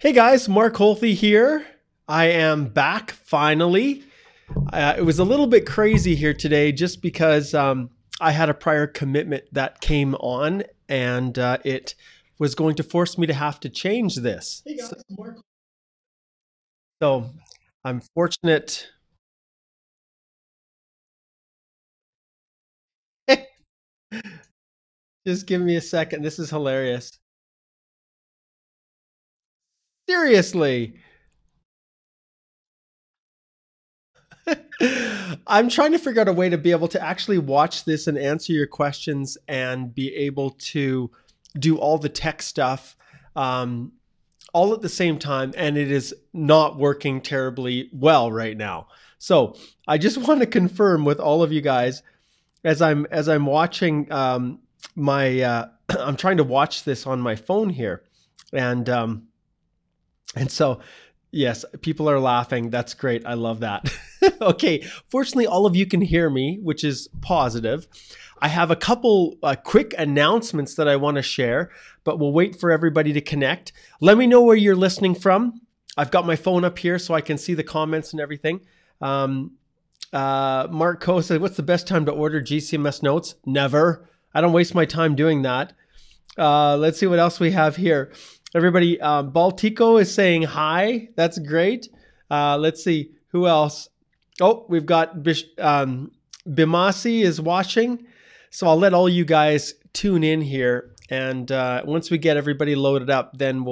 Hey guys, Mark Holthe here. I am back finally. It was a little bit crazy here today just because I had a prior commitment that came on and it was going to force me to have to change this. Hey guys, Mark. So I'm fortunate. Just give me a second. This is hilarious. Seriously. I'm trying to figure out a way to be able to actually watch this and answer your questions and be able to do all the tech stuff all at the same time. And it is not working terribly well right now. So I just want to confirm with all of you guys as I'm watching I'm trying to watch this on my phone here. And so yes, people are laughing. That's great. I love that. Okay. Fortunately, all of you can hear me, which is positive. I have a couple quick announcements that I want to share, but we'll wait for everybody to connect. Let me know where you're listening from. I've got my phone up here so I can see the comments and everything. Mark Coe said, what's the best time to order GCMS notes? Never. I don't waste my time doing that. Let's see what else we have here. Everybody, Baltico is saying hi. That's great. Let's see who else. Oh, we've got Bimasi is watching. So I'll let all you guys tune in here. And once we get everybody loaded up, then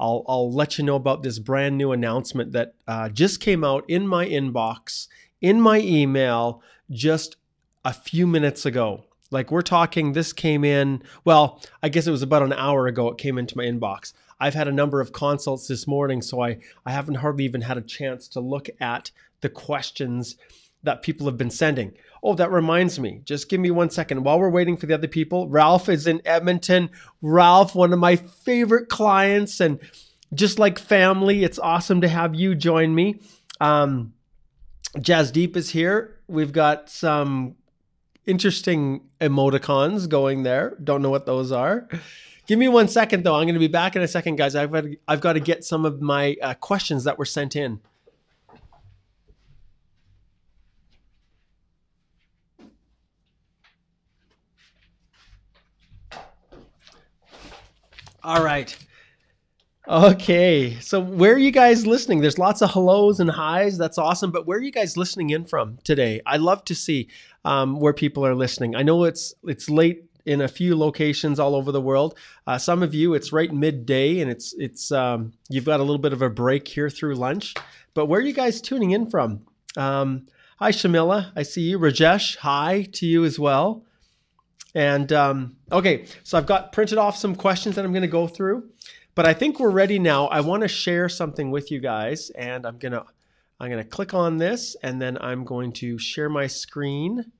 I'll let you know about this brand new announcement that just came out in my inbox, in my email, just a few minutes ago. Like we're talking, this came in, well, I guess it was about an hour ago it came into my inbox. I've had a number of consults this morning, so I haven't hardly even had a chance to look at the questions that people have been sending. Oh, that reminds me. Just give me 1 second. While we're waiting for the other people, Ralph is in Edmonton. Ralph, one of my favorite clients, and just like family, it's awesome to have you join me. Jazdeep is here. We've got some interesting emoticons going there. Don't know what those are. Give me 1 second though. I'm going to be back in a second, guys. I've got to get some of my questions that were sent in. All right. Okay. So where are you guys listening? There's lots of hellos and highs. That's awesome. But where are you guys listening in from today? I love to see where people are listening. I know it's late in a few locations all over the world. Some of you, it's right midday and it's you've got a little bit of a break here through lunch. But where are you guys tuning in from? Hi, Shamila. I see you. Rajesh, hi to you as well. And okay, so I've got printed off some questions that I'm going to go through. But I think we're ready now. I want to share something with you guys, and I'm gonna click on this, and then I'm going to share my screen,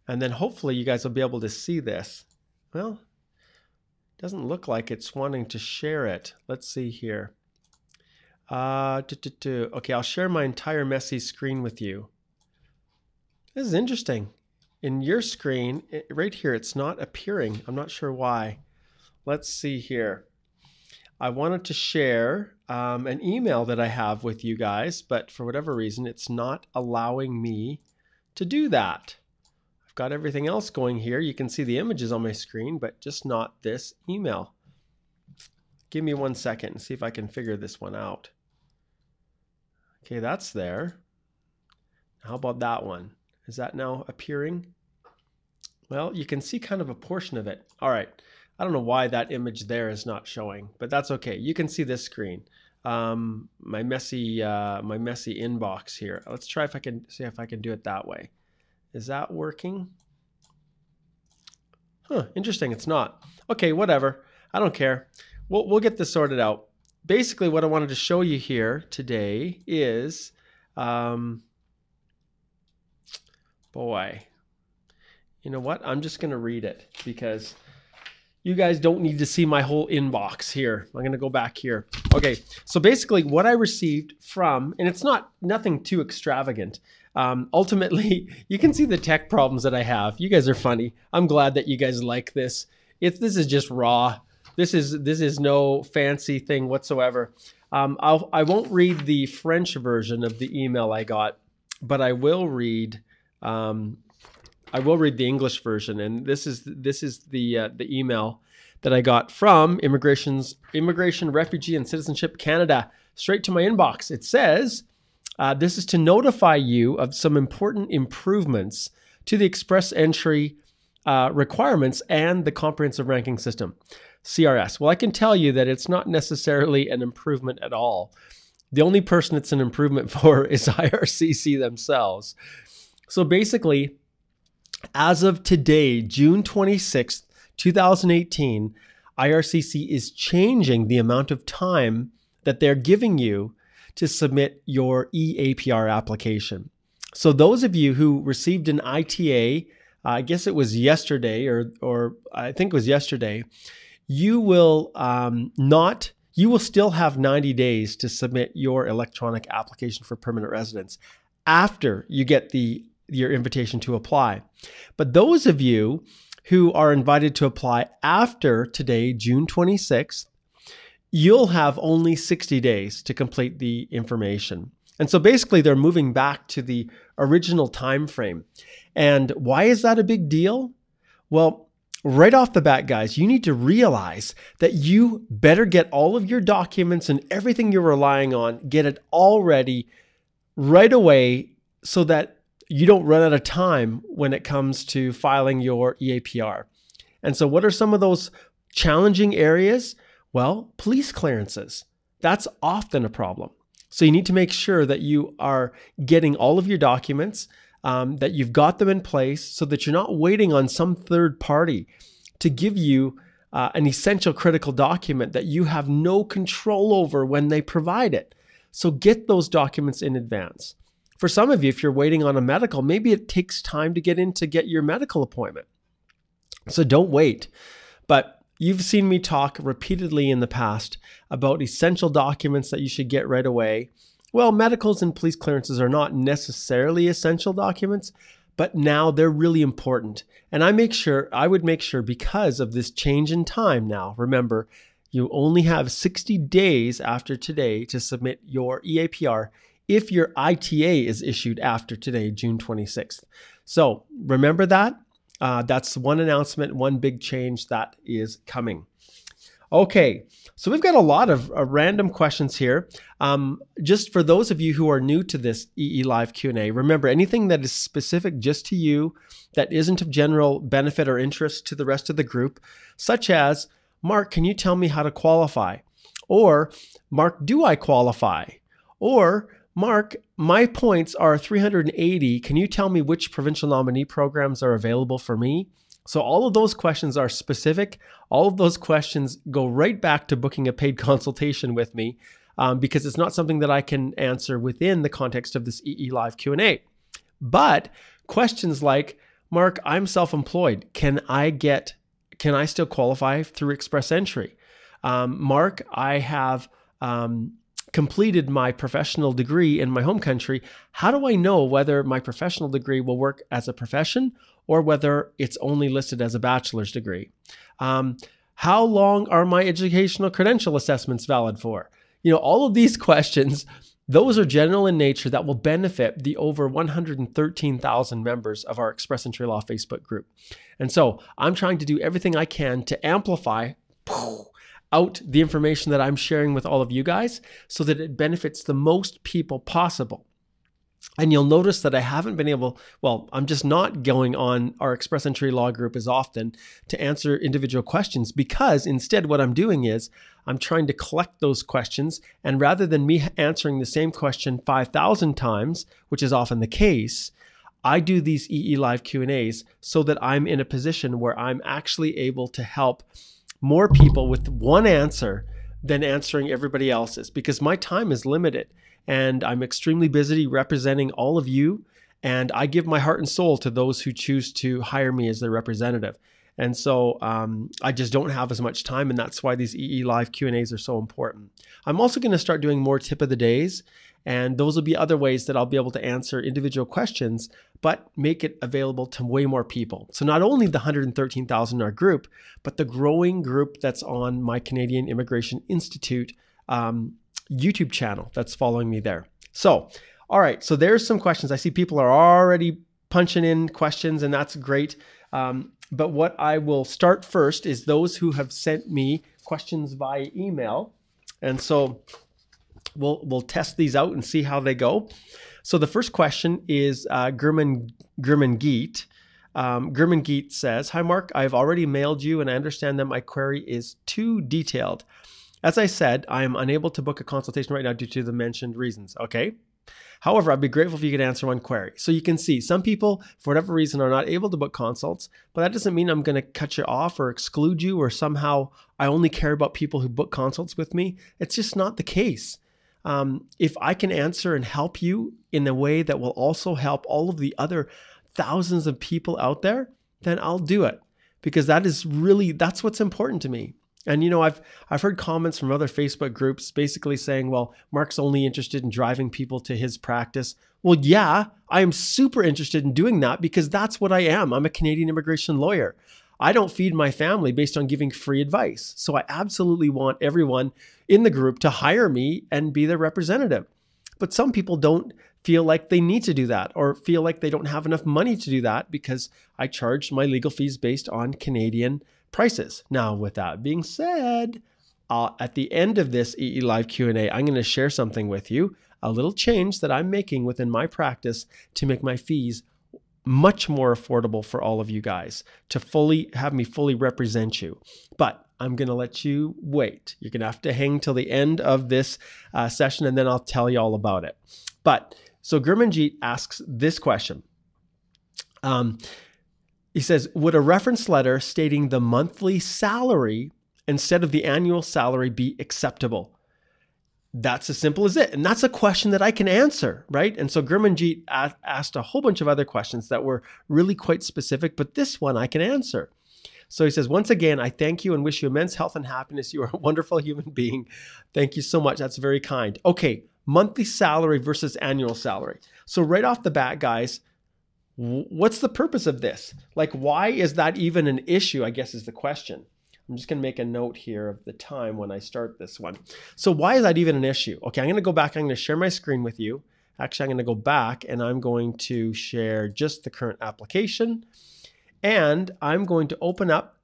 and then hopefully you guys will be able to see this. Well, it doesn't look like it's wanting to share it. Let's see here. Okay, I'll share my entire messy screen with you. This is interesting. In your screen, right here, it's not appearing. I'm not sure why. Let's see here. I wanted to share an email that I have with you guys, but for whatever reason, it's not allowing me to do that. I've got everything else going here. You can see the images on my screen, but just not this email. Give me 1 second and see if I can figure this one out. Okay, that's there. How about that one? Is that now appearing? Well, you can see kind of a portion of it. All right. I don't know why that image there is not showing, but that's okay. You can see this screen. My messy inbox here. Let's try if I can see if I can do it that way. Is that working? Huh, interesting. It's not. Okay, whatever. I don't care. We'll get this sorted out. Basically, what I wanted to show you here today is, boy, you know what? I'm just going to read it because you guys don't need to see my whole inbox here. I'm going to go back here. Okay, so basically what I received from, and it's nothing too extravagant. Ultimately, you can see the tech problems that I have. You guys are funny. I'm glad that you guys like this. This is just raw. This is no fancy thing whatsoever. I won't read the French version of the email I got, but I will read the English version, and this is the email that I got from Immigration, Refugee, and Citizenship Canada, straight to my inbox. It says, this is to notify you of some important improvements to the express entry requirements and the comprehensive ranking system, CRS. Well, I can tell you that it's not necessarily an improvement at all. The only person it's an improvement for is IRCC themselves. So basically, as of today, June 26th, 2018, IRCC is changing the amount of time that they're giving you to submit your EAPR application. So those of you who received an ITA, I guess it was yesterday, or I think it was yesterday, you will still have 90 days to submit your electronic application for permanent residence after you get your invitation to apply. But those of you who are invited to apply after today, June 26th, you'll have only 60 days to complete the information. And so basically they're moving back to the original time frame. And why is that a big deal? Well, right off the bat, guys, you need to realize that you better get all of your documents and everything you're relying on, get it all ready right away so that you don't run out of time when it comes to filing your EAPR. And so what are some of those challenging areas? Well, police clearances. That's often a problem. So you need to make sure that you are getting all of your documents, that you've got them in place so that you're not waiting on some third party to give you an essential critical document that you have no control over when they provide it. So get those documents in advance. For some of you, if you're waiting on a medical, maybe it takes time to get your medical appointment. So don't wait. But you've seen me talk repeatedly in the past about essential documents that you should get right away. Well, medicals and police clearances are not necessarily essential documents, but now they're really important. And I would make sure because of this change in time now, remember, you only have 60 days after today to submit your EAPR if your ITA is issued after today, June 26th. So remember that. That's one announcement, one big change that is coming. Okay, so we've got a lot of random questions here. Just for those of you who are new to this EE Live Q&A, remember anything that is specific just to you, that isn't of general benefit or interest to the rest of the group, such as, Mark, can you tell me how to qualify? Or, Mark, do I qualify? Or, Mark, my points are 380. Can you tell me which provincial nominee programs are available for me? So all of those questions are specific. All of those questions go right back to booking a paid consultation with me because it's not something that I can answer within the context of this EE Live Q&A. But questions like, Mark, I'm self-employed. Can I still qualify through express entry? Mark, I have completed my professional degree in my home country. How do I know whether my professional degree will work as a profession or whether it's only listed as a bachelor's degree? How long are my educational credential assessments valid for? All of these questions, those are general in nature that will benefit the over 113,000 members of our Express Entry Law Facebook group. And so I'm trying to do everything I can to amplify out the information that I'm sharing with all of you guys so that it benefits the most people possible. And you'll notice that I haven't been I'm just not going on our Express Entry Law group as often to answer individual questions because instead what I'm doing is I'm trying to collect those questions, and rather than me answering the same question 5,000 times, which is often the case, I do these EE Live Q&As so that I'm in a position where I'm actually able to help more people with one answer than answering everybody else's because my time is limited and I'm extremely busy representing all of you, and I give my heart and soul to those who choose to hire me as their representative. And so I just don't have as much time, and that's why these EE Live Q&As are so important. I'm also going to start doing more tip of the days, and those will be other ways that I'll be able to answer individual questions, but make it available to way more people. So not only the 113,000 in our group, but the growing group that's on my Canadian Immigration Institute YouTube channel that's following me there. So, all right, so there's some questions. I see people are already punching in questions, and that's great. But what I will start first is those who have sent me questions via email. And so we'll test these out and see how they go. So the first question is Gurman Geet. Gurman Geet says, "Hi Mark, I've already mailed you and I understand that my query is too detailed. As I said, I am unable to book a consultation right now due to the mentioned reasons." Okay. However, I'd be grateful if you could answer one query. So you can see some people, for whatever reason, are not able to book consults, but that doesn't mean I'm going to cut you off or exclude you, or somehow I only care about people who book consults with me. It's just not the case. If I can answer and help you in a way that will also help all of the other thousands of people out there, then I'll do it, because that's what's important to me. And, you know, I've heard comments from other Facebook groups basically saying, well, Mark's only interested in driving people to his practice. Well, yeah, I am super interested in doing that, because that's what I am. I'm a Canadian immigration lawyer. I don't feed my family based on giving free advice. So I absolutely want everyone in the group to hire me and be their representative. But some people don't feel like they need to do that, or feel like they don't have enough money to do that, because I charge my legal fees based on Canadian prices. Now, with that being said, at the end of this EE Live Q&A, I'm going to share something with you, a little change that I'm making within my practice to make my fees much more affordable for all of you guys, to have me fully represent you. But I'm going to let you wait. You're going to have to hang till the end of this session, and then I'll tell you all about it. But so Gurmanjeet asks this question. He says, would a reference letter stating the monthly salary instead of the annual salary be acceptable? That's as simple as it. And that's a question that I can answer, right? And so Gurmanjeet asked a whole bunch of other questions that were really quite specific, but this one I can answer. So he says, once again, I thank you and wish you immense health and happiness. You are a wonderful human being. Thank you so much. That's very kind. Okay, monthly salary versus annual salary. So right off the bat, guys, what's the purpose of this? Like, why is that even an issue, I guess is the question. I'm just going to make a note here of the time when I start this one. So why is that even an issue? Okay, I'm going to go back. I'm going to share my screen with you. Actually, I'm going to go back and I'm going to share just the current application. And I'm going to open up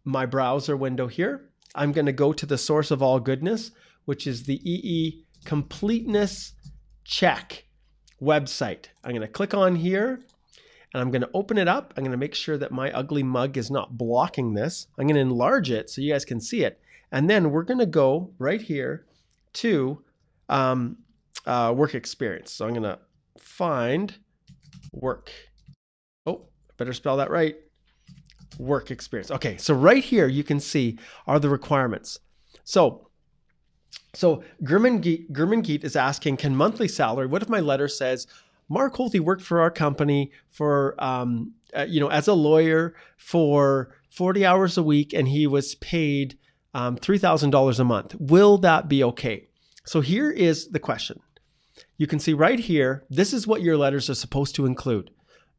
my browser window here. I'm going to go to the source of all goodness, which is the EE Completeness Check website. I'm going to click on here. And I'm going to open it up. I'm going to make sure that my ugly mug is not blocking this. I'm going to enlarge it so you guys can see it. And then we're going to go right here to work experience. So I'm going to find work. Oh, better spell that right. Work experience. Okay, so right here you can see are the requirements. So Gurmanjeet is asking, can monthly salary, what if my letter says, Mark Holthe worked for our company for, as a lawyer for 40 hours a week, and he was paid $3,000 a month. Will that be okay? So here is the question. You can see right here, this is what your letters are supposed to include.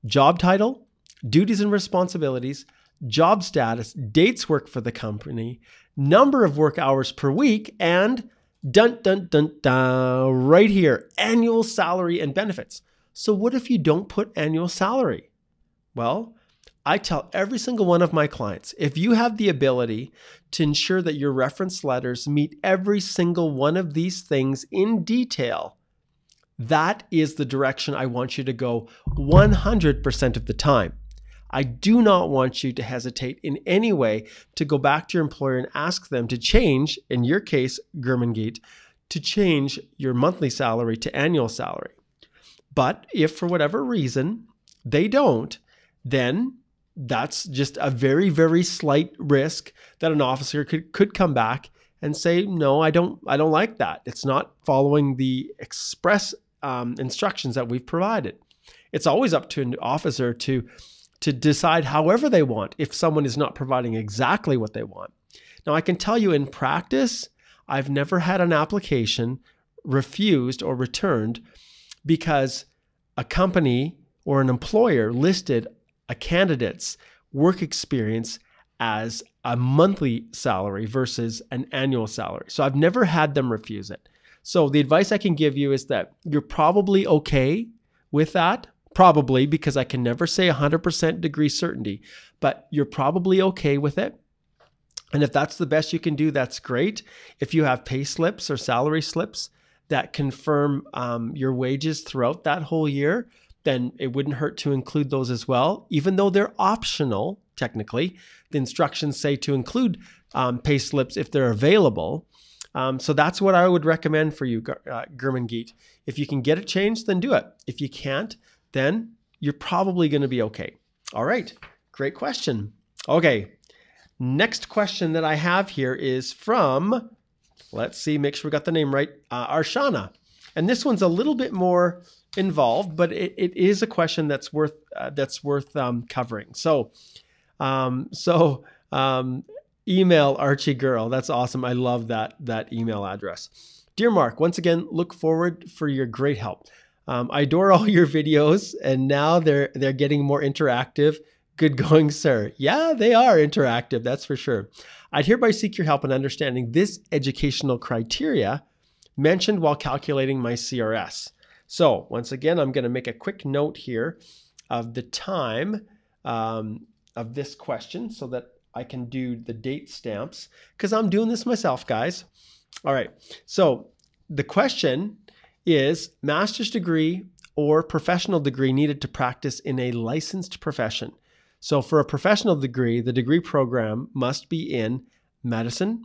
Job title, duties and responsibilities, job status, dates worked for the company, number of work hours per week, and right here, annual salary and benefits. So what if you don't put annual salary? Well, I tell every single one of my clients, if you have the ability to ensure that your reference letters meet every single one of these things in detail, that is the direction I want you to go 100% of the time. I do not want you to hesitate in any way to go back to your employer and ask them to change, in your case, Gurmanjeet, to change your monthly salary to annual salary. But if for whatever reason they don't, then that's just a very, very slight risk that an officer could come back and say, no, I don't like that. It's not following the express instructions that we've provided. It's always up to an officer to to decide however they want if someone is not providing exactly what they want. Now, I can tell you in practice, I've never had an application refused or returned because a company or an employer listed a candidate's work experience as a monthly salary versus an annual salary. So I've never had them refuse it. So the advice I can give you is that you're probably okay with that. Probably, because I can never say 100% degree certainty, but you're probably okay with it. And if that's the best you can do, that's great. If you have pay slips or salary slips that confirm your wages throughout that whole year, then it wouldn't hurt to include those as well. Even though they're optional, technically, the instructions say to include pay slips if they're available. So that's what I would recommend for you, Gurman Geet. If you can get it changed, then do it. If you can't, then you're probably going to be okay. All right. Great question. Okay. Next question that I have here is from, let's see, make sure we got the name right, Arshana. And this one's a little bit more involved, but it is a question that's worth covering. So email Archie Girl. That's awesome. I love that email address. Dear Mark, once again, look forward for your great help. I adore all your videos, and now they're getting more interactive. Good going, sir. Yeah, they are interactive, that's for sure. I'd hereby seek your help in understanding this educational criteria mentioned while calculating my CRS. So once again, I'm going to make a quick note here of the time of this question so that I can do the date stamps, because I'm doing this myself, guys. All right, so the question is master's degree or professional degree needed to practice in a licensed profession. So for a professional degree, the degree program must be in medicine,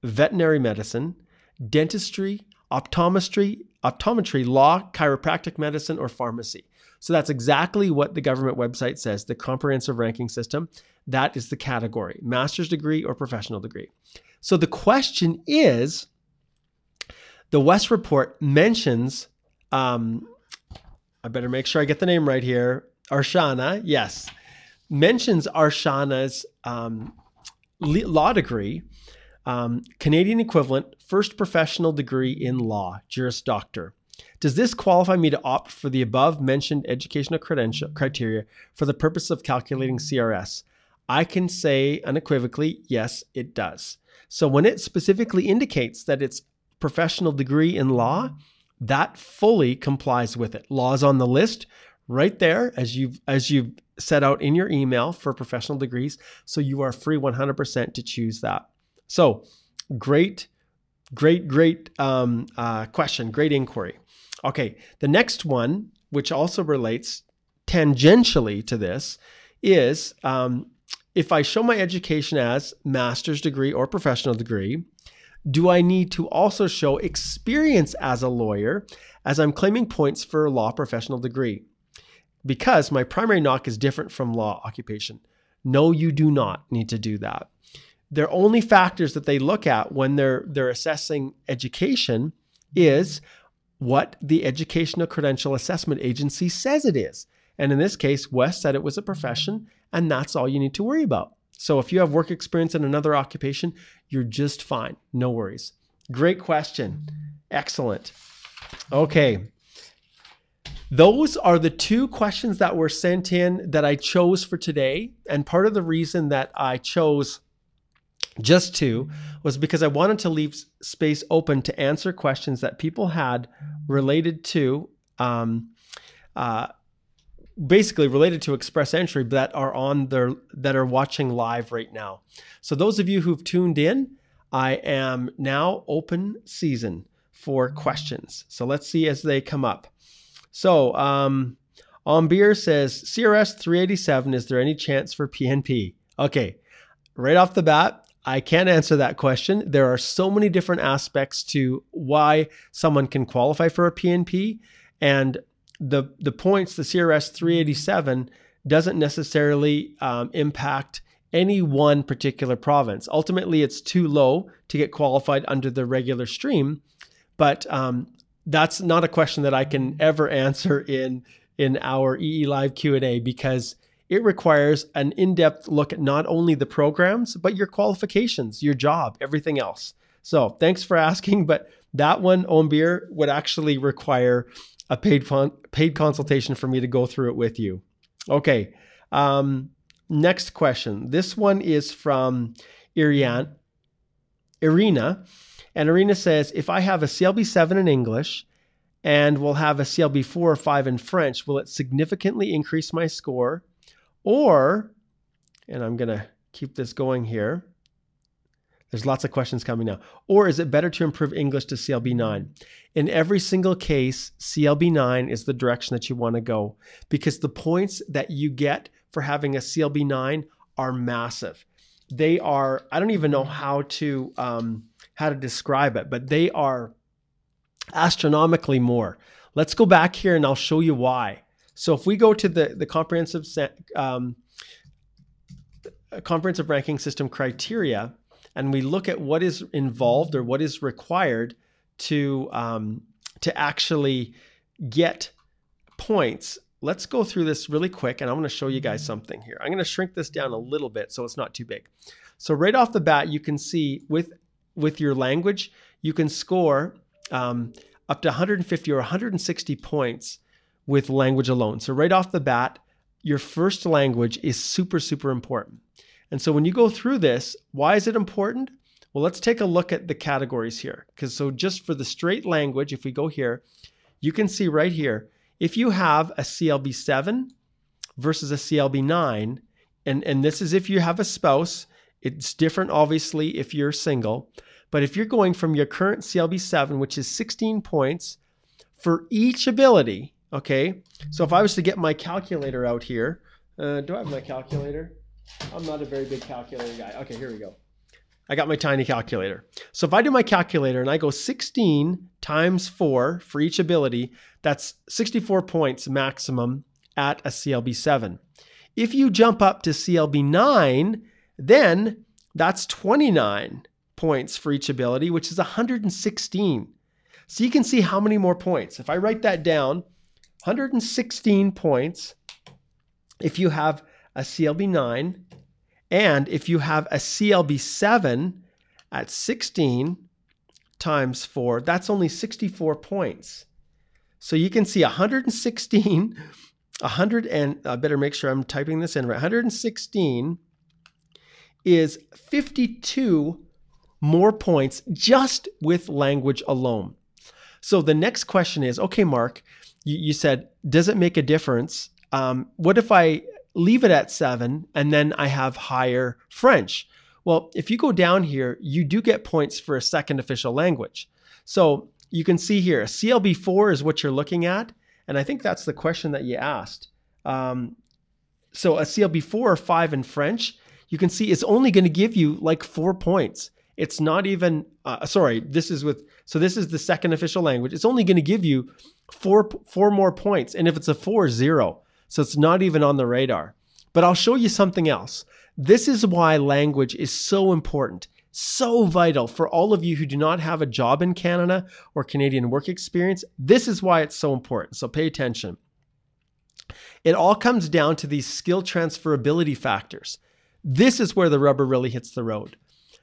veterinary medicine, dentistry, optometry, law, chiropractic medicine, or pharmacy. So that's exactly what the government website says, the comprehensive ranking system. That is the category, master's degree or professional degree. So the question is, the WES report mentions, I better make sure I get the name right here, Arshana, yes, mentions Arshana's law degree, Canadian equivalent, first professional degree in law, Juris Doctor. Does this qualify me to opt for the above mentioned educational credential criteria for the purpose of calculating CRS? I can say unequivocally, yes, it does. So when it specifically indicates that it's professional degree in law, that fully complies with it. Law is on the list right there as you've set out in your email for professional degrees. So you are free 100% to choose that. So great question, great inquiry. Okay, the next one, which also relates tangentially to this, is if I show my education as master's degree or professional degree, do I need to also show experience as a lawyer, as I'm claiming points for a law professional degree? Because my primary knock is different from law occupation. No, you do not need to do that. Their only factors that they look at when they're assessing education is what the Educational Credential Assessment Agency says it is. And in this case, WES said it was a profession, and that's all you need to worry about. So if you have work experience in another occupation, you're just fine. No worries. Great question. Excellent. Okay. Those are the two questions that were sent in that I chose for today. And part of the reason that I chose just two was because I wanted to leave space open to answer questions that people had related to basically related to express entry that are watching live right now. So those of you who've tuned in, I am now open season for questions. So let's see as they come up. So Ombeer says, CRS 387, is there any chance for PNP? Okay, right off the bat, I can't answer that question. There are so many different aspects to why someone can qualify for a PNP, and the points, the CRS 387 doesn't necessarily impact any one particular province. Ultimately, it's too low to get qualified under the regular stream, but that's not a question that I can ever answer in our EE Live Q&A, because it requires an in-depth look at not only the programs, but your qualifications, your job, everything else. So thanks for asking, but that one, Ombir, would actually require a paid consultation for me to go through it with you. Okay, next question. This one is from Irina, and Irina says, if I have a CLB 7 in English and will have a CLB 4 or 5 in French, will it significantly increase my score? Or, and I'm going to keep this going here. There's lots of questions coming now. Or is it better to improve English to CLB 9? In every single case, CLB 9 is the direction that you want to go, because the points that you get for having a CLB 9 are massive. They are, I don't even know how to describe it, but they are astronomically more. Let's go back here and I'll show you why. So if we go to the comprehensive ranking system criteria, and we look at what is involved or what is required to actually get points, let's go through this really quick, and I'm going to show you guys something here. I'm going to shrink this down a little bit so it's not too big. So right off the bat, you can see with your language, you can score up to 150 or 160 points with language alone. So right off the bat, your first language is super, super important. And so when you go through this, why is it important? Well, let's take a look at the categories here. So just for the straight language, if we go here, you can see right here, if you have a CLB 7 versus a CLB 9, and this is if you have a spouse, it's different obviously if you're single, but if you're going from your current CLB 7, which is 16 points for each ability, okay? So if I was to get my calculator out here, do I have my calculator? I'm not a very big calculator guy. Okay, here we go. I got my tiny calculator. So if I do my calculator and I go 16 times 4 for each ability, that's 64 points maximum at a CLB 7. If you jump up to CLB 9, then that's 29 points for each ability, which is 116. So you can see how many more points. If I write that down, 116 points if you have a CLB 9, and if you have a CLB 7 at 16 times 4, that's only 64 points. So you can see 116, I better make sure I'm typing this in right. 116 is 52 more points just with language alone. So the next question is, okay, Mark, you said, does it make a difference? What if I leave it at 7 and then I have higher French? Well, if you go down here, you do get points for a second official language. So you can see here, a CLB 4 is what you're looking at. And I think that's the question that you asked. So a CLB 4 or 5 in French, you can see it's only going to give you like 4 points. It's not even, this is the second official language. It's only going to give you four more points. And if it's a 4, 0. So it's not even on the radar. But I'll show you something else. This is why language is so important, so vital for all of you who do not have a job in Canada or Canadian work experience. This is why it's so important. So pay attention. It all comes down to these skill transferability factors. This is where the rubber really hits the road.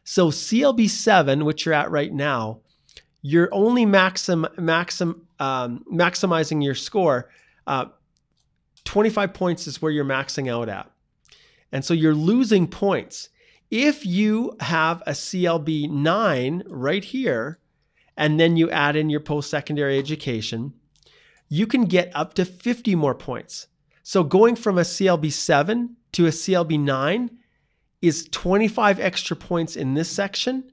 So CLB 7, which you're at right now, you're only maximizing your score. 25 points is where you're maxing out at. And so you're losing points. If you have a CLB 9 right here, and then you add in your post-secondary education, you can get up to 50 more points. So going from a CLB 7 to a CLB 9 is 25 extra points in this section.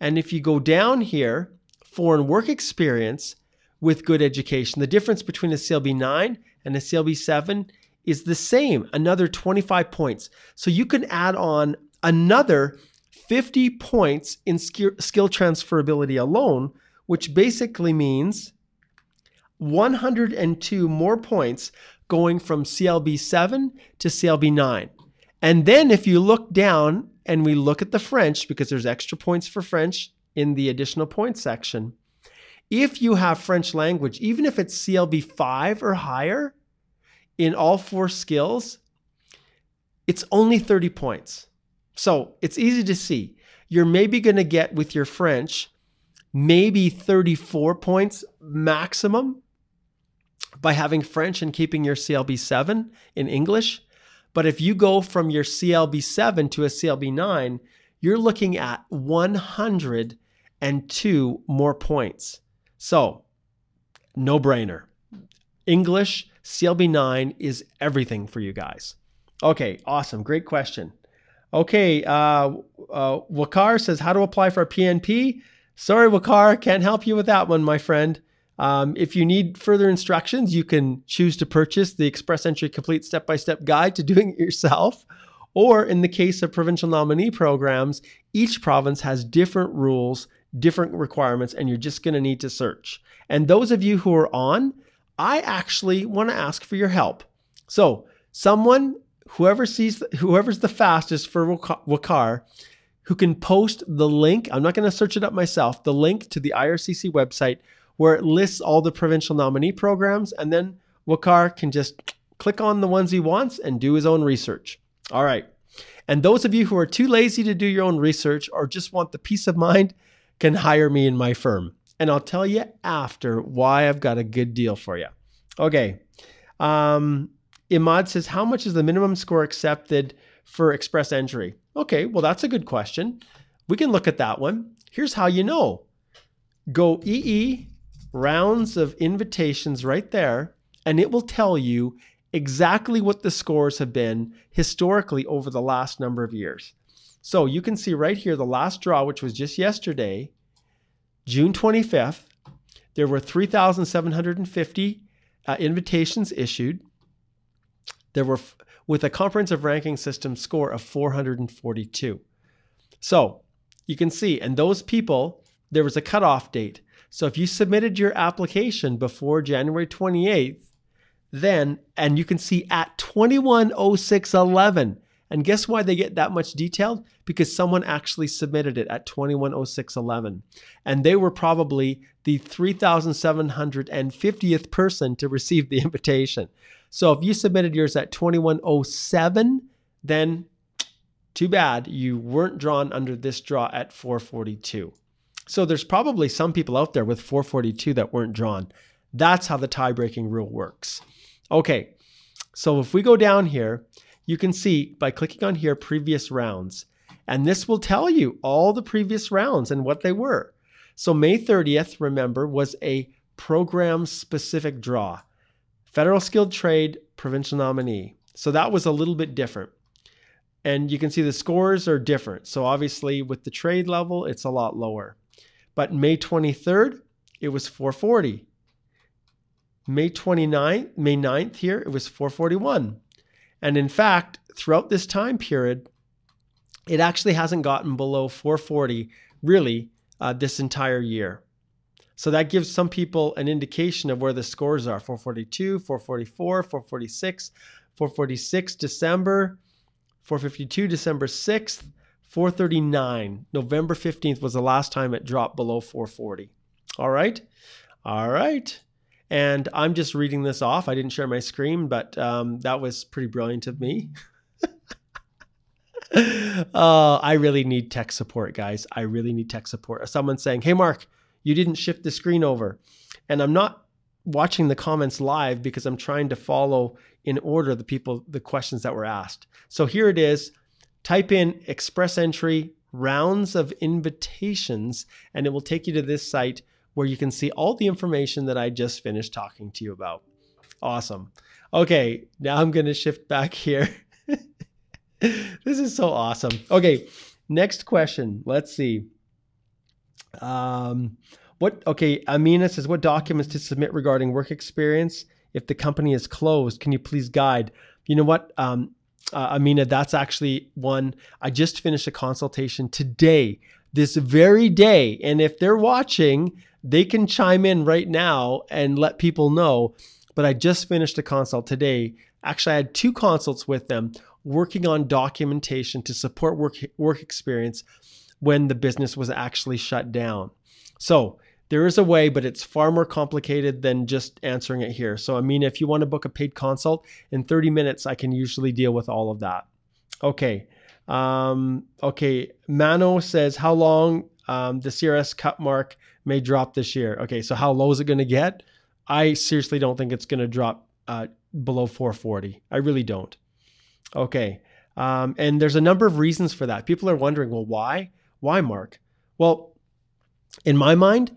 And if you go down here, foreign work experience with good education, the difference between a CLB 9 and a CLB 7 is the same, another 25 points. So you can add on another 50 points in skill transferability alone, which basically means 102 more points going from CLB 7 to CLB 9. And then if you look down and we look at the French, because there's extra points for French in the additional points section, if you have French language, even if it's CLB 5 or higher in all 4 skills, it's only 30 points. So it's easy to see. You're maybe going to get with your French, maybe 34 points maximum by having French and keeping your CLB 7 in English. But if you go from your CLB 7 to a CLB 9, you're looking at 102 more points. So, no brainer. English CLB 9 is everything for you guys. Okay, awesome. Great question. Okay, Wakar says, how to apply for a PNP? Sorry, Wakar, can't help you with that one, my friend. If you need further instructions, you can choose to purchase the Express Entry Complete Step-by-Step Guide to doing it yourself. Or in the case of provincial nominee programs, each province has different rules, different requirements, and you're just going to need to search. And those of you who are on, I actually want to ask for your help. So someone, whoever's the fastest for Wakar, who can post the link, I'm not going to search it up myself, the link to the IRCC website where it lists all the provincial nominee programs, and then Wakar can just click on the ones he wants and do his own research. All right. And those of you who are too lazy to do your own research or just want the peace of mind can hire me in my firm. And I'll tell you after why I've got a good deal for you. Okay. Imad says, how much is the minimum score accepted for Express Entry? Okay, well, that's a good question. We can look at that one. Here's how you know. Go EE, rounds of invitations right there, and it will tell you exactly what the scores have been historically over the last number of years. So you can see right here, the last draw, which was just yesterday, June 25th, there were 3,750 invitations issued. There were, with a comprehensive ranking system score of 442. So you can see, and those people, there was a cutoff date. So if you submitted your application before January 28th, then, and you can see at 210611, and guess why they get that much detailed? Because someone actually submitted it at 210611. And they were probably the 3,750th person to receive the invitation. So if you submitted yours at 2107, then too bad you weren't drawn under this draw at 442. So there's probably some people out there with 442 that weren't drawn. That's how the tie-breaking rule works. Okay, so if we go down here, you can see by clicking on here, previous rounds, and this will tell you all the previous rounds and what they were. So May 30th, remember, was a program-specific draw. Federal Skilled Trade, provincial nominee. So that was a little bit different. And you can see the scores are different. So obviously with the trade level, it's a lot lower. But May 23rd, it was 440. May 9th here, it was 441. And in fact, throughout this time period, it actually hasn't gotten below 440 really this entire year. So that gives some people an indication of where the scores are. 442, 444, 446, 446 December, 452 December 6th, 439. November 15th was the last time it dropped below 440. All right. All right. And I'm just reading this off. I didn't share my screen, but that was pretty brilliant of me. I really need tech support, guys. I really need tech support. Someone's saying, hey, Mark, you didn't shift the screen over. And I'm not watching the comments live because I'm trying to follow in order the questions that were asked. So here it is. Type in Express Entry rounds of invitations, and it will take you to this site where you can see all the information that I just finished talking to you about. Awesome. Okay, now I'm going to shift back here. This is so awesome. Okay, next question. Let's see. Okay, Amina says, what documents to submit regarding work experience if the company is closed? Can you please guide? You know what, Amina, that's actually one. I just finished a consultation today, this very day. And if they're watching, they can chime in right now and let people know. But I just finished a consult today. Actually, I had 2 consults with them working on documentation to support work experience when the business was actually shut down. So there is a way, but it's far more complicated than just answering it here. So, I mean, if you want to book a paid consult in 30 minutes, I can usually deal with all of that. Okay. Okay. Mano says, how long the CRS cut mark may drop this year? Okay. So how low is it going to get? I seriously don't think it's going to drop below 440. I really don't. Okay. And there's a number of reasons for that. People are wondering, well, why? Why, Mark? Well, in my mind,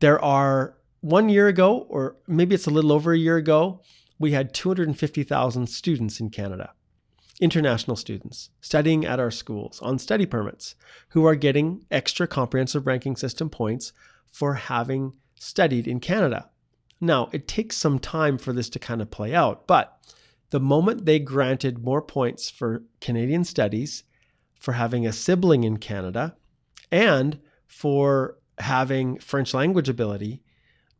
there are 1 year ago, or maybe it's a little over a year ago, we had 250,000 students in Canada, international students studying at our schools on study permits who are getting extra comprehensive ranking system points for having studied in Canada. Now, it takes some time for this to kind of play out, but the moment they granted more points for Canadian studies, for having a sibling in Canada, and for having French language ability,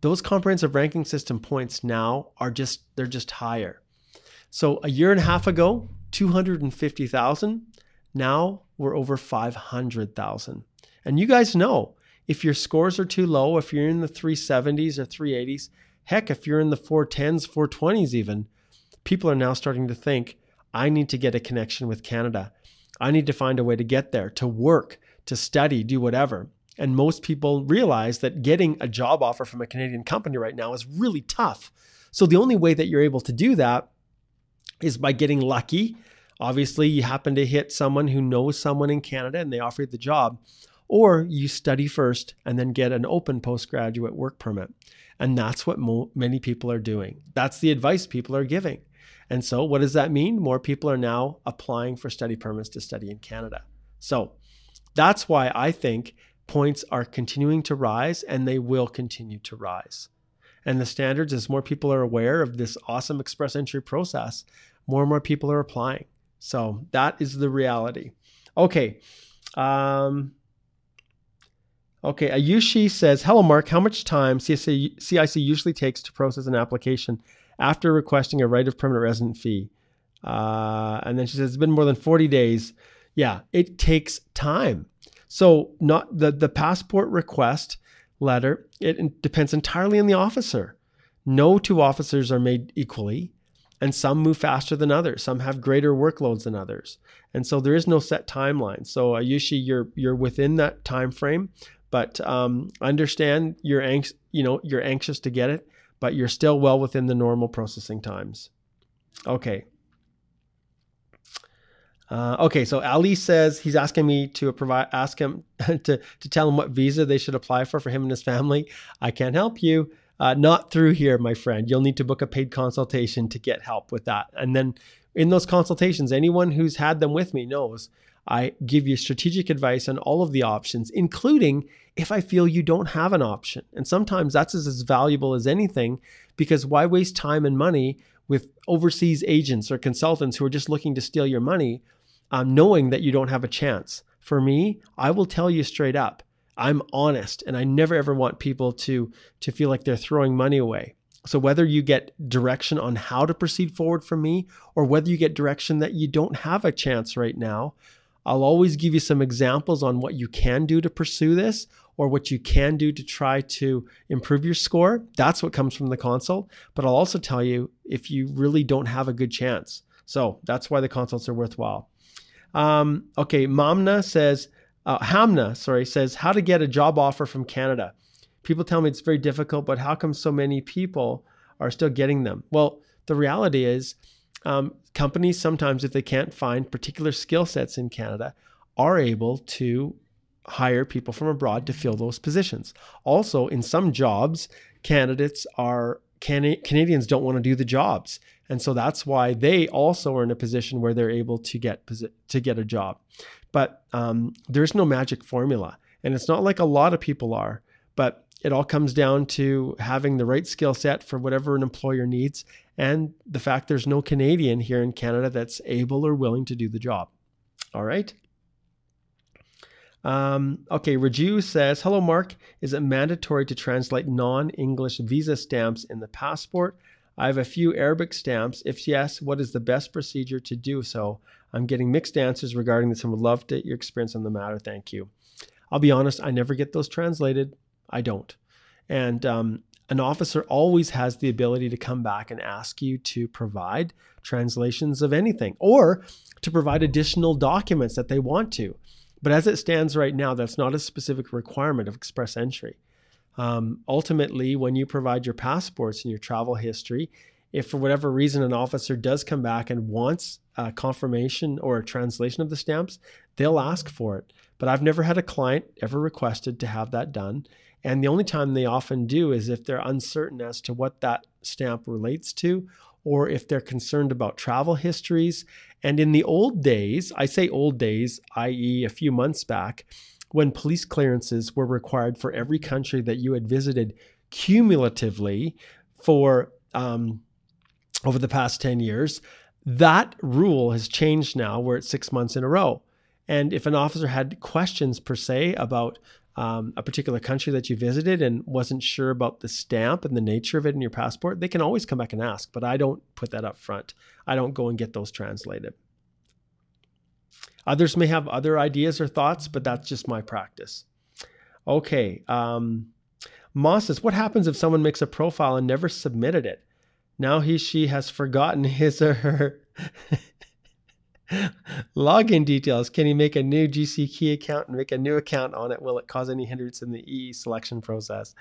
those comprehensive ranking system points now they're just higher. So a year and a half ago, 250,000. Now we're over 500,000. And you guys know, if your scores are too low, if you're in the 370s or 380s, heck, if you're in the 410s, 420s even, people are now starting to think, I need to get a connection with Canada. I need to find a way to get there, to work, to study, do whatever. And most people realize that getting a job offer from a Canadian company right now is really tough. So the only way that you're able to do that is by getting lucky. Obviously, you happen to hit someone who knows someone in Canada and they offer you the job. Or you study first and then get an open postgraduate work permit. And that's what many people are doing. That's the advice people are giving. And so what does that mean? More people are now applying for study permits to study in Canada. So that's why I think points are continuing to rise, and they will continue to rise. And the standards, as more people are aware of this awesome express entry process, more and more people are applying. So that is the reality. Okay. Okay, Ayushi says, hello, Mark. How much time CIC usually takes to process an application after requesting a right of permanent resident fee? And then she says, it's been more than 40 days. Yeah, it takes time. So not the passport request letter, it depends entirely on the officer. No two officers are made equally, and some move faster than others. Some have greater workloads than others. And so there is no set timeline. So Ayushi, you're within that time frame. But understand you're anxious to get it, but you're still well within the normal processing times. Okay. Okay. So Ali says he's asking me to ask him to tell him what visa they should apply for him and his family. I can't help you. Not through here, my friend. You'll need to book a paid consultation to get help with that. And then in those consultations, anyone who's had them with me knows I give you strategic advice on all of the options, including if I feel you don't have an option. And sometimes that's as valuable as anything, because why waste time and money with overseas agents or consultants who are just looking to steal your money, knowing that you don't have a chance? For me, I will tell you straight up, I'm honest, and I never ever want people to feel like they're throwing money away. So whether you get direction on how to proceed forward from me, or whether you get direction that you don't have a chance right now, I'll always give you some examples on what you can do to pursue this, or what you can do to try to improve your score. That's what comes from the consult. But I'll also tell you if you really don't have a good chance. So that's why the consults are worthwhile. Okay, Hamna says, how to get a job offer from Canada. People tell me it's very difficult, but how come so many people are still getting them? Well, the reality is, companies sometimes, if they can't find particular skill sets in Canada, are able to hire people from abroad to fill those positions. Also, in some jobs, Canadians don't want to do the jobs. And so that's why they also are in a position where they're able to get a job. But there's no magic formula. And it's not like a lot of people are, but it all comes down to having the right skill set for whatever an employer needs, and the fact there's no Canadian here in Canada that's able or willing to do the job. All right. Okay, Raju says, hello, Mark. Is it mandatory to translate non-English visa stamps in the passport? I have a few Arabic stamps. If yes, what is the best procedure to do so? I'm getting mixed answers regarding this and would love to get your experience on the matter. Thank you. I'll be honest, I never get those translated. I don't. And an officer always has the ability to come back and ask you to provide translations of anything or to provide additional documents that they want to. But as it stands right now, that's not a specific requirement of express entry. Ultimately, when you provide your passports and your travel history, if for whatever reason an officer does come back and wants a confirmation or a translation of the stamps, they'll ask for it. But I've never had a client ever requested to have that done. And the only time they often do is if they're uncertain as to what that stamp relates to, or if they're concerned about travel histories. And in the old days, I say old days, i.e. a few months back, when police clearances were required for every country that you had visited cumulatively for over the past 10 years, that rule has changed now where it's 6 months in a row. And if an officer had questions per se about a particular country that you visited and wasn't sure about the stamp and the nature of it in your passport, they can always come back and ask, but I don't put that up front. I don't go and get those translated. Others may have other ideas or thoughts, but that's just my practice. Okay. Moss says, what happens if someone makes a profile and never submitted it? Now she has forgotten his or her login details. Can he make a new GC Key account and make a new account on it? Will it cause any hindrance in the EE selection process?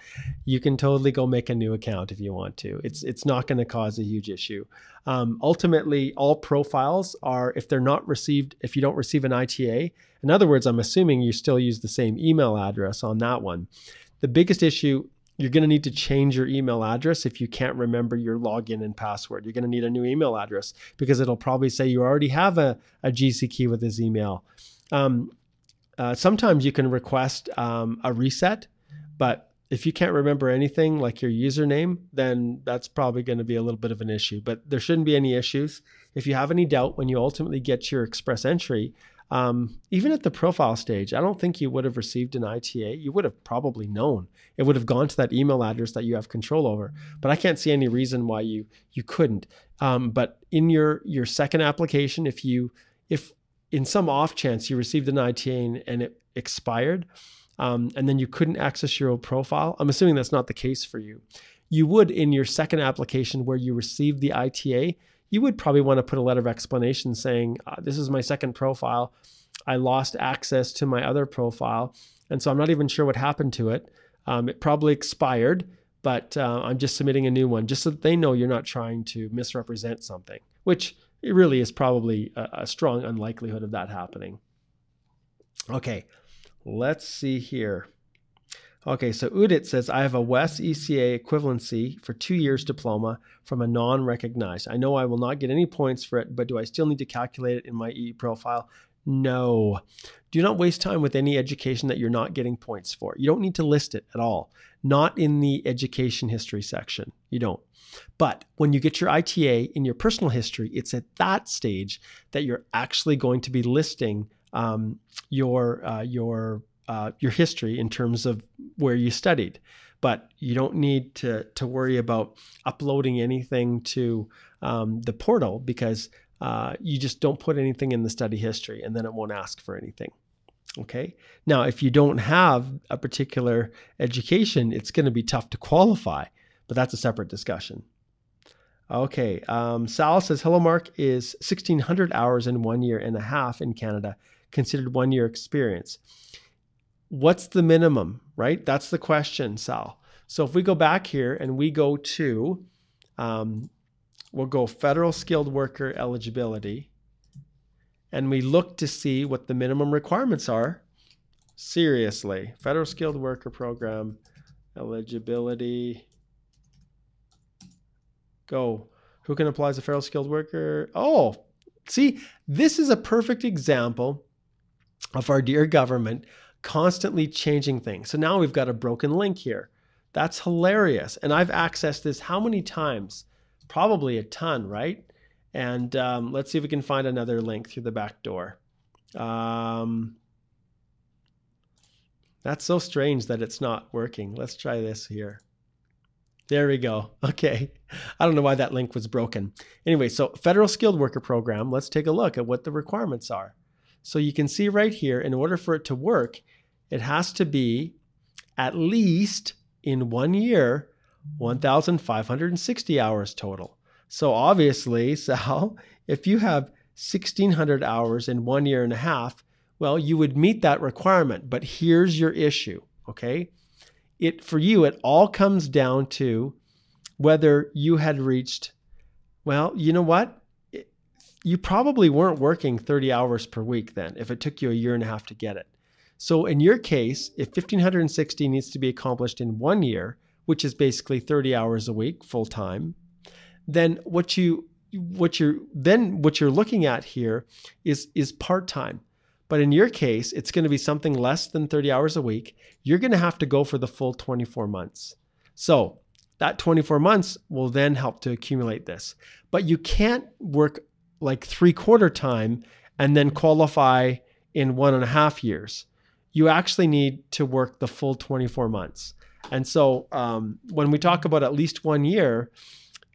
You can totally go make a new account if you want to. It's not going to cause a huge issue. Ultimately, all profiles are, if you don't receive an ITA, in other words, I'm assuming you still use the same email address on that one. The biggest issue, you're going to need to change your email address if you can't remember your login and password. You're going to need a new email address because it'll probably say you already have a GC key with this email. Sometimes you can request a reset, but if you can't remember anything like your username, then that's probably going to be a little bit of an issue. But there shouldn't be any issues. If you have any doubt when you ultimately get your express entry, even at the profile stage, I don't think you would have received an ITA. You would have probably known. It would have gone to that email address that you have control over. But I can't see any reason why you couldn't. But in your second application, if in some off chance you received an ITA and it expired, and then you couldn't access your old profile, I'm assuming that's not the case for you. You would, in your second application where you received the ITA, you would probably want to put a letter of explanation saying, this is my second profile. I lost access to my other profile, and so I'm not even sure what happened to it. It probably expired, but I'm just submitting a new one, just so that they know you're not trying to misrepresent something, which it really is probably a strong unlikelihood of that happening. Okay, let's see here. Okay, so Udit says, I have a WES ECA equivalency for 2 years diploma from a non-recognized. I know I will not get any points for it, but do I still need to calculate it in my EE profile? No. Do not waste time with any education that you're not getting points for. You don't need to list it at all. Not in the education history section. You don't. But when you get your ITA in your personal history, it's at that stage that you're actually going to be listing your history in terms of where you studied. But you don't need to worry about uploading anything to the portal because you just don't put anything in the study history and then it won't ask for anything. Okay. Now, if you don't have a particular education, it's going to be tough to qualify, but that's a separate discussion. Okay. Sal says, hello, Mark, is 1,600 hours in 1 year and a half in Canada considered 1 year experience? What's the minimum, right? That's the question, Sal. So if we go back here and we go to, we'll go federal skilled worker eligibility, and we look to see what the minimum requirements are. Seriously, federal skilled worker program eligibility. Go. Who can apply as a federal skilled worker? Oh, see, this is a perfect example of our dear government constantly changing things. So now we've got a broken link here. That's hilarious. And I've accessed this how many times? Probably a ton, right? And let's see if we can find another link through the back door. That's so strange that it's not working. Let's try this here. There we go. Okay. I don't know why that link was broken. Anyway, so federal skilled worker program, let's take a look at what the requirements are. So you can see right here, in order for it to work, it has to be at least in 1 year 1,560 hours total. So obviously, Sal, if you have 1,600 hours in 1 year and a half, well, you would meet that requirement. But here's your issue, okay? For you, it all comes down to whether you had reached, well, you know what? You probably weren't working 30 hours per week then, if it took you a year and a half to get it. So in your case, if 1,560 needs to be accomplished in 1 year, which is basically 30 hours a week full time, then what you're looking at here is part-time. But in your case, it's going to be something less than 30 hours a week. You're going to have to go for the full 24 months. So that 24 months will then help to accumulate this. But you can't work like 3/4 time and then qualify in 1.5 years. You actually need to work the full 24 months. And so when we talk about at least 1 year,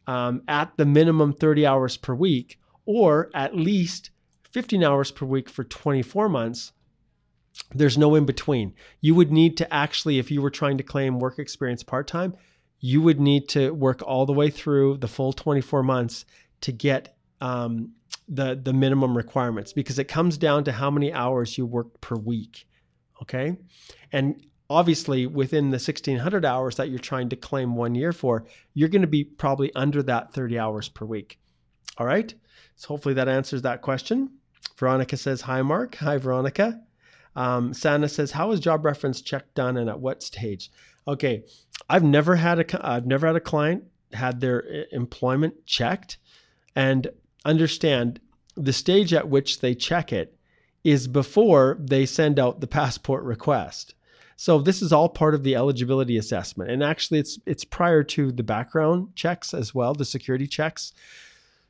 at the minimum 30 hours per week, or at least 15 hours per week for 24 months, there's no in between. You would need to actually, if you were trying to claim work experience part-time, you would need to work all the way through the full 24 months to get the minimum requirements, because it comes down to how many hours you work per week. Okay. And obviously within the 1,600 hours that you're trying to claim 1 year for, you're going to be probably under that 30 hours per week. All right. So hopefully that answers that question. Veronica says, hi, Mark. Hi, Veronica. Sana says, how is job reference check done and at what stage? Okay. I've never had a client had their employment checked, and understand the stage at which they check it is before they send out the passport request. So this is all part of the eligibility assessment. And actually it's prior to the background checks as well, the security checks.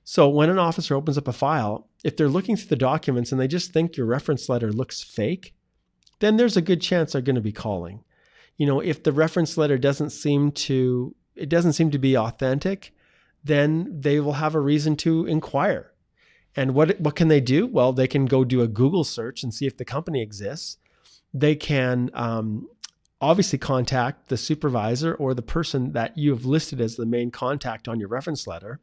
So when an officer opens up a file, if they're looking through the documents and they just think your reference letter looks fake, then there's a good chance they're going to be calling. You know, if the reference letter doesn't seem to be authentic, then they will have a reason to inquire. And what can they do? Well, they can go do a Google search and see if the company exists. They can obviously contact the supervisor or the person that you have listed as the main contact on your reference letter.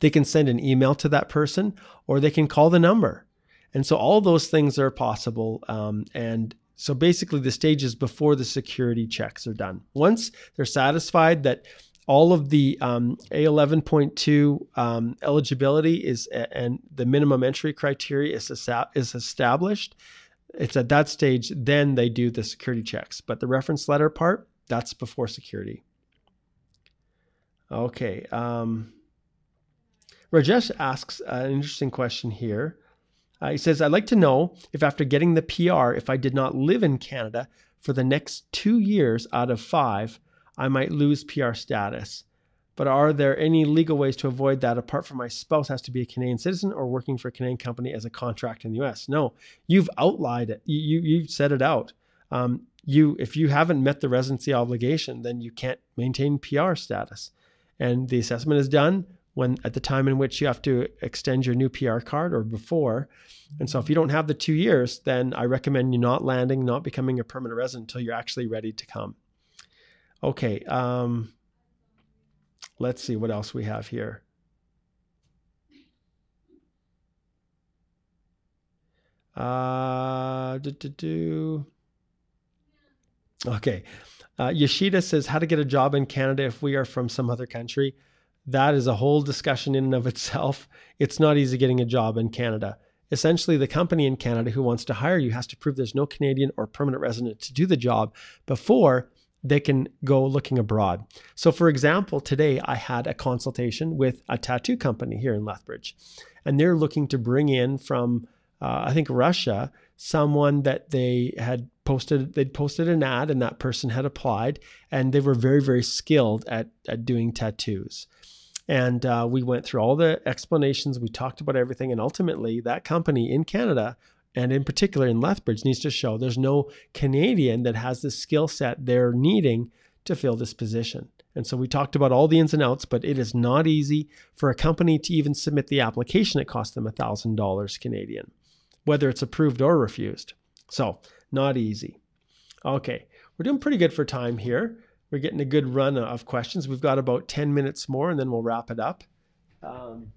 They can send an email to that person, or they can call the number. And so all those things are possible. And so basically the stages before the security checks are done. Once they're satisfied that all of the A11.2 eligibility and the minimum entry criteria is established, it's at that stage, then they do the security checks. But the reference letter part, that's before security. Okay. Rajesh asks an interesting question here. He says, I'd like to know if after getting the PR, if I did not live in Canada for the next 2 years out of 5, I might lose PR status. But are there any legal ways to avoid that apart from my spouse has to be a Canadian citizen or working for a Canadian company as a contract in the US? No, you've outlined it. You've set it out. If you haven't met the residency obligation, then you can't maintain PR status. And the assessment is done at the time in which you have to extend your new PR card or before. And so if you don't have the 2 years, then I recommend you not becoming a permanent resident until you're actually ready to come. Okay, let's see what else we have here. Okay, Yoshida says, how to get a job in Canada if we are from some other country. That is a whole discussion in and of itself. It's not easy getting a job in Canada. Essentially, the company in Canada who wants to hire you has to prove there's no Canadian or permanent resident to do the job before they can go looking abroad. So for example, today I had a consultation with a tattoo company here in Lethbridge, and they're looking to bring in from, I think, Russia, someone that they'd posted an ad and that person had applied, and they were very, very skilled at doing tattoos. And we went through all the explanations, we talked about everything, and ultimately that company in Canada, and in particular in Lethbridge, needs to show there's no Canadian that has the skill set they're needing to fill this position. And so we talked about all the ins and outs, but it is not easy for a company to even submit the application. It costs them $1,000 Canadian, whether it's approved or refused. So not easy. Okay, we're doing pretty good for time here. We're getting a good run of questions. We've got about 10 minutes more, and then we'll wrap it up. I'm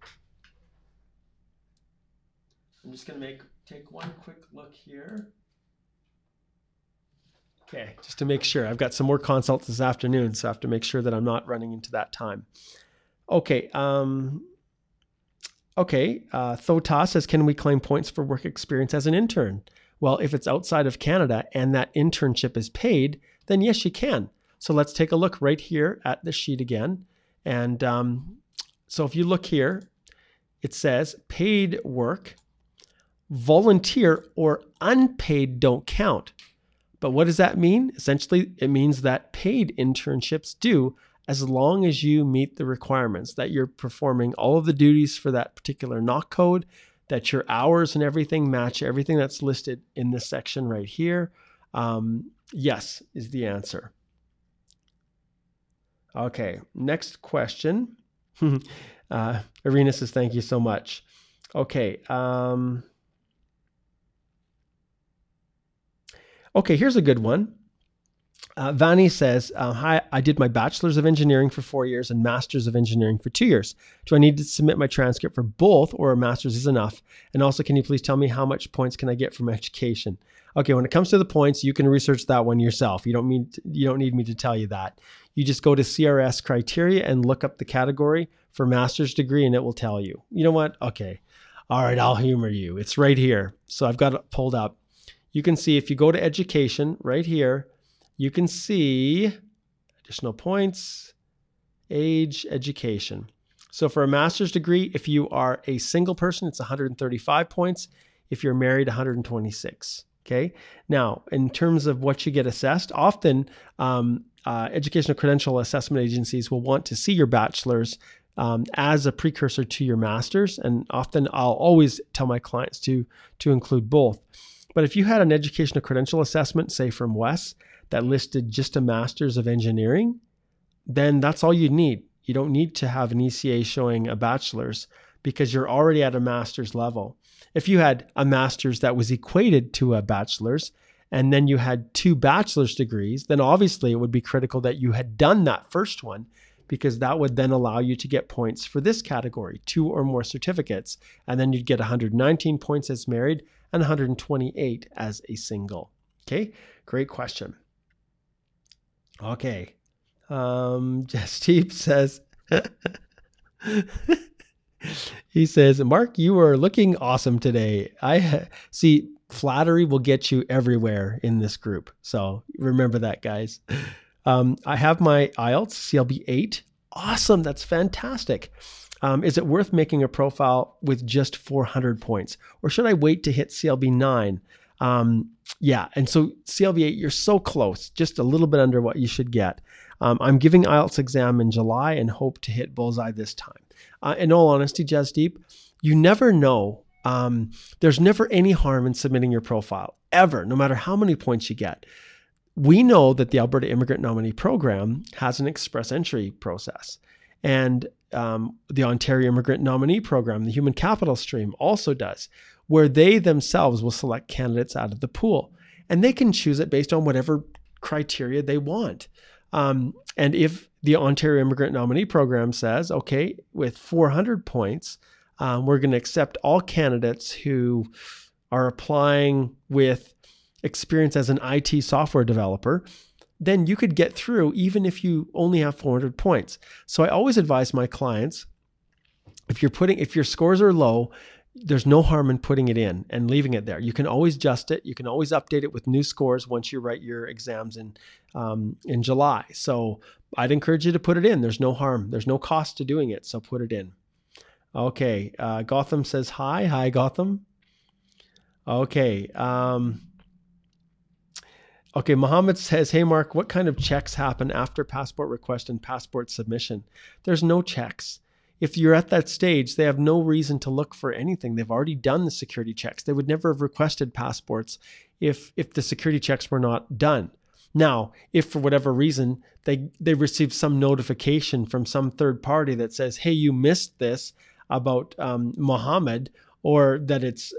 just going to take one quick look here. Okay, just to make sure. I've got some more consults this afternoon, so I have to make sure that I'm not running into that time. Okay. Thotas says, can we claim points for work experience as an intern? Well, if it's outside of Canada and that internship is paid, then yes, you can. So let's take a look right here at the sheet again. And so if you look here, it says paid work, volunteer or unpaid don't count. But what does that mean? Essentially, it means that paid internships do, as long as you meet the requirements, that you're performing all of the duties for that particular knock code, that your hours and everything match everything that's listed in this section right here. Yes is the answer. Okay, next question. Irina says, thank you so much. Okay. Okay, here's a good one. Vani says, hi, I did my bachelor's of engineering for 4 years and master's of engineering for 2 years. Do I need to submit my transcript for both, or a master's is enough? And also, can you please tell me how much points can I get from education? Okay, when it comes to the points, you can research that one yourself. You don't need me to tell you that. You just go to CRS criteria and look up the category for master's degree, and it will tell you. You know what? Okay. All right, I'll humor you. It's right here. So I've got it pulled up. You can see if you go to education right here, you can see additional points, age, education. So for a master's degree, if you are a single person, it's 135 points. If you're married, 126. Okay. Now, in terms of what you get assessed, often educational credential assessment agencies will want to see your bachelor's as a precursor to your master's. And often I'll always tell my clients to include both. But if you had an educational credential assessment, say from WES, that listed just a master's of engineering, then that's all you need. You don't need to have an ECA showing a bachelor's because you're already at a master's level. If you had a master's that was equated to a bachelor's, and then you had 2 bachelor's degrees, then obviously it would be critical that you had done that first one, because that would then allow you to get points for this category, 2 or more certificates. And then you'd get 119 points as married and 128 as a single. Okay, great question. Okay. Steve says, he says, Mark, you are looking awesome today. I see flattery will get you everywhere in this group. So remember that, guys. I have my ILTS CLB 8. Awesome. That's fantastic. Is it worth making a profile with just 400 points, or should I wait to hit CLB 9? Yeah. And so CLB 8, you're so close, just a little bit under what you should get. I'm giving IELTS exam in July and hope to hit bullseye this time. In all honesty, Jasdeep, you never know. There's never any harm in submitting your profile, ever, no matter how many points you get. We know that the Alberta Immigrant Nominee Program has an express entry process. And the Ontario Immigrant Nominee Program, the Human Capital Stream, also does, where they themselves will select candidates out of the pool. And they can choose it based on whatever criteria they want. And if the Ontario Immigrant Nominee Program says, okay, with 400 points, we're going to accept all candidates who are applying with experience as an IT software developer, then you could get through even if you only have 400 points. So I always advise my clients, if your scores are low, there's no harm in putting it in and leaving it there. You can always adjust it. You can always update it with new scores once you write your exams in July. So I'd encourage you to put it in. There's no harm. There's no cost to doing it. So put it in. Okay. Gotham says hi. Hi, Gotham. Okay. Okay, Mohammed says, hey, Mark, what kind of checks happen after passport request and passport submission? There's no checks. If you're at that stage, they have no reason to look for anything. They've already done the security checks. They would never have requested passports if the security checks were not done. Now, if for whatever reason they receive some notification from some third party that says, hey, you missed this about Mohammed, or that it's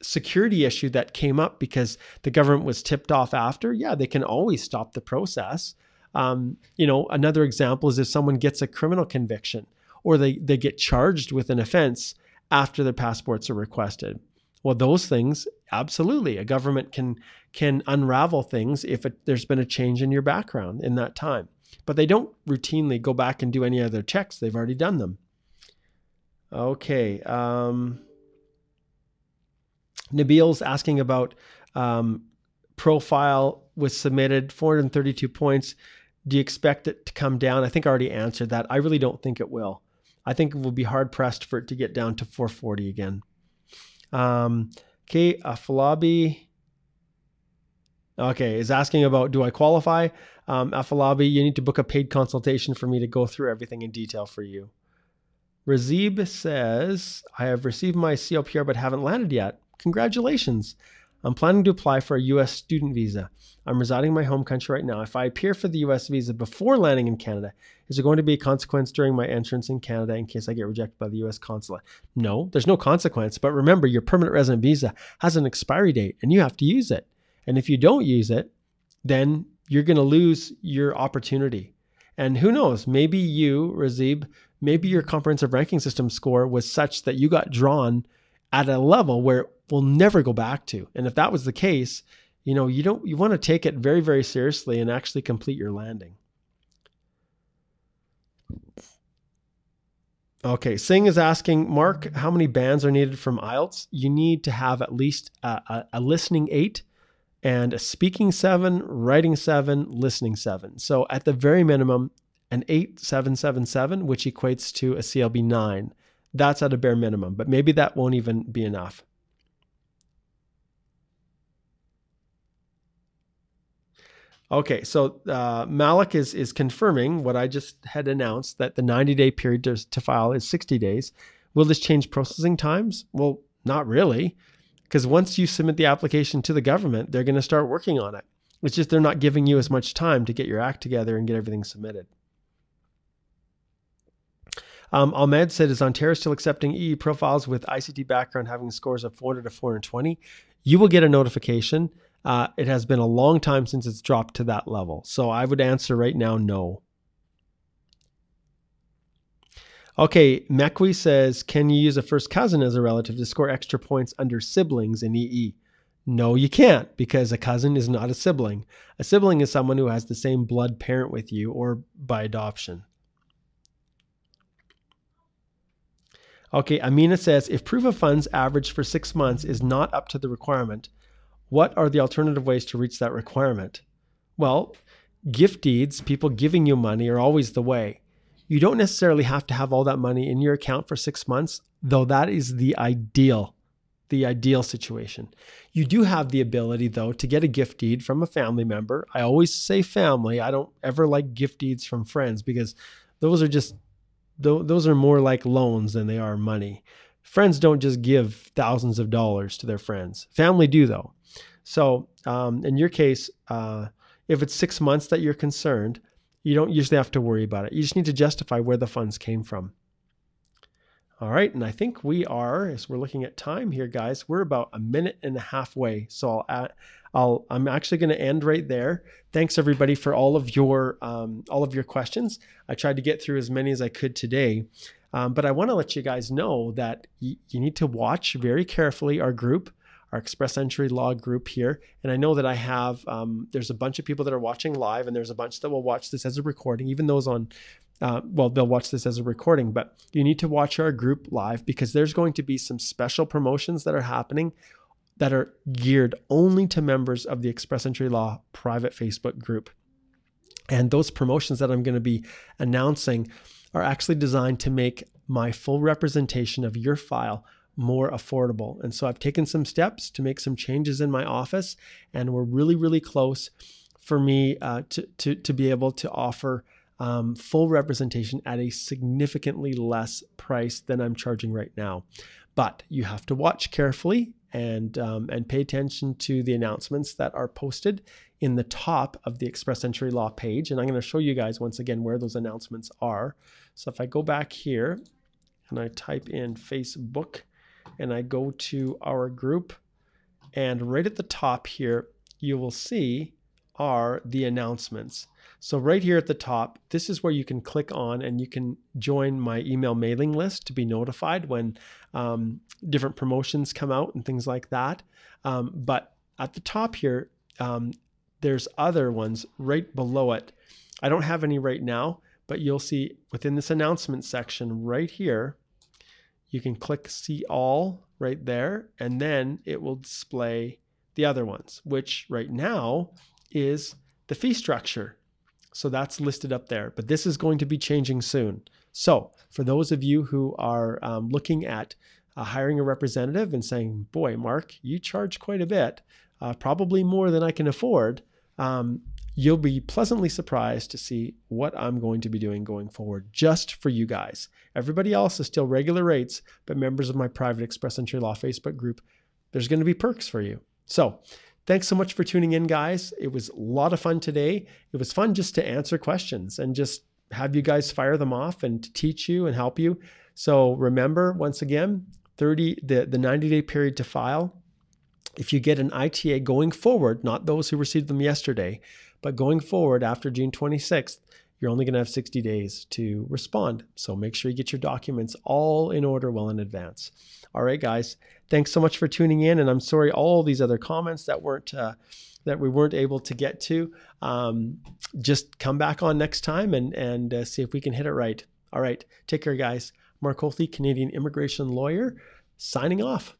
security issue that came up because the government was tipped off after, yeah, they can always stop the process. Another example is if someone gets a criminal conviction or they get charged with an offense after their passports are requested. Well, those things, absolutely, a government can unravel things if there's been a change in your background in that time. But they don't routinely go back and do any other checks. They've already done them. Okay. Nabil's asking about profile was submitted, 432 points. Do you expect it to come down? I think I already answered that. I really don't think it will. I think it will be hard pressed for it to get down to 440 again. Okay, Afalabi. Okay, is asking about, do I qualify? Afalabi, you need to book a paid consultation for me to go through everything in detail for you. Razib says, I have received my CLPR but haven't landed yet. Congratulations. I'm planning to apply for a U.S. student visa. I'm residing in my home country right now. If I appear for the U.S. visa before landing in Canada, is there going to be a consequence during my entrance in Canada in case I get rejected by the U.S. consulate? No, there's no consequence. But remember, your permanent resident visa has an expiry date and you have to use it. And if you don't use it, then you're going to lose your opportunity. And who knows, maybe you, Razib, maybe your comprehensive ranking system score was such that you got drawn at a level where it will never go back to. And if that was the case, you want to take it very, very seriously and actually complete your landing. Okay, Singh is asking, Mark, how many bands are needed from IELTS? You need to have at least a listening 8 and a speaking 7, writing 7, listening 7. So at the very minimum, an 8.777, which equates to a CLB 9. That's at a bare minimum, but maybe that won't even be enough. Okay, so Malik is confirming what I just had announced, that the 90-day period to file is 60 days. Will this change processing times? Well, not really, because once you submit the application to the government, they're going to start working on it. It's just they're not giving you as much time to get your act together and get everything submitted. Ahmed said, is Ontario still accepting EE profiles with ICT background having scores of 400 to 420? You will get a notification. It has been a long time since it's dropped to that level. So I would answer right now, no. Okay, Mekwi says, can you use a first cousin as a relative to score extra points under siblings in EE? No, you can't, because a cousin is not a sibling. A sibling is someone who has the same blood parent with you or by adoption. Okay, Amina says, if proof of funds average for 6 months is not up to the requirement, what are the alternative ways to reach that requirement? Well, gift deeds, people giving you money, are always the way. You don't necessarily have to have all that money in your account for 6 months, though that is the ideal situation. You do have the ability, though, to get a gift deed from a family member. I always say family. I don't ever like gift deeds from friends, because those are more like loans than they are money. Friends don't just give thousands of dollars to their friends. Family do, though. So in your case, if it's 6 months that you're concerned, you don't usually have to worry about it. You just need to justify where the funds came from. All right, and I think we are, as we're looking at time here, guys, we're about a minute and a half away. So I'm actually going to end right there. Thanks everybody for all of your questions. I tried to get through as many as I could today, but I want to let you guys know that you need to watch very carefully our group, our Express Entry Law group here. And I know that I have, there's a bunch of people that are watching live, and there's a bunch that will watch this as a recording, even those on, they'll watch this as a recording, but you need to watch our group live, because there's going to be some special promotions that are happening that are geared only to members of the Express Entry Law private Facebook group. And those promotions that I'm going to be announcing are actually designed to make my full representation of your file more affordable. And so I've taken some steps to make some changes in my office, and we're really, really close for me to be able to offer full representation at a significantly less price than I'm charging right now. But you have to watch carefully and pay attention to the announcements that are posted in the top of the Express Entry Law page. And I'm going to show you guys once again where those announcements are. So if I go back here and I type in Facebook and I go to our group, And right at the top here, you will see are the announcements. So right here at the top, this is where you can click on and you can join my email mailing list to be notified when different promotions come out and things like that. But at the top here, there's other ones right below it. I don't have any right now, but you'll see within this announcement section right here, you can click see all right there, and then it will display the other ones, which right now is the fee structure. So that's listed up there, but this is going to be changing soon. So for those of you who are looking at hiring a representative and saying, boy, Mark, you charge quite a bit, probably more than I can afford, you'll be pleasantly surprised to see what I'm going to be doing going forward just for you guys. Everybody else is still regular rates, but members of my private Express Entry Law Facebook group, there's going to be perks for you. So thanks so much for tuning in, guys. It was a lot of fun today. It was fun just to answer questions and just have you guys fire them off and to teach you and help you. So remember, once again, the 90-day period to file. If you get an ITA going forward, not those who received them yesterday, but going forward after June 26th, you're only going to have 60 days to respond. So make sure you get your documents all in order well in advance. All right, guys, thanks so much for tuning in. And I'm sorry, all these other comments that we weren't able to get to. Just come back on next time and see if we can hit it right. All right, take care, guys. Mark Holthe, Canadian immigration lawyer, signing off.